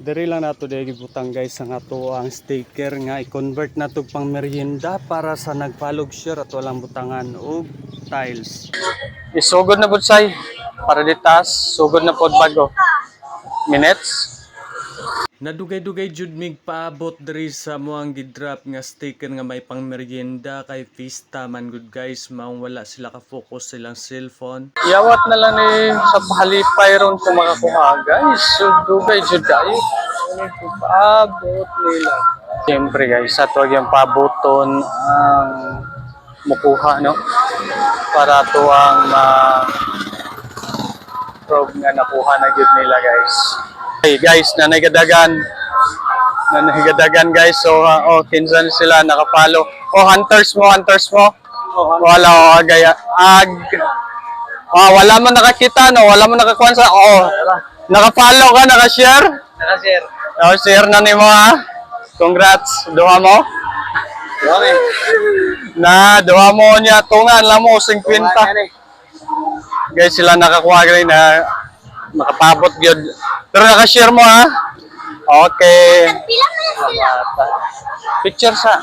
Diri lang nato dili gibutang guys ang ato ang sticker nga i-convert nato pang merienda para sa nagpalog share at walang butangan og tiles. Isugod na butsay para ditas, sugod na pod bago. Minutes. Nadugay-dugay jud mig paabot diri sa moang gidrop nga sticker nga may pang merienda kay Vista man good guys, maong wala sila ka focus silang cellphone. Iyawat na lang ni sa halipay ron kung makakuha guys. So dugay jud kayo. Paabot nila. Siyempre guys, ato yung pabuton ang mukuha no para to ang probe nga nakuha na jud nila guys. Hey guys, nanagadagan guys. So kinsan sila nakapalo. Hunters mo. Wala gaya. Wala man nakakita no, wala man nakakuha sa nakapalo ka, naka-share? Naka-share. Share na nimo ha. Congrats, duha mo. Duha mo niya tungan lang mo 50. Guys, sila nakakuha rin na nakapabot gyud. Pero naka-share mo ha. Okay. Bilang na sila. Picture sa.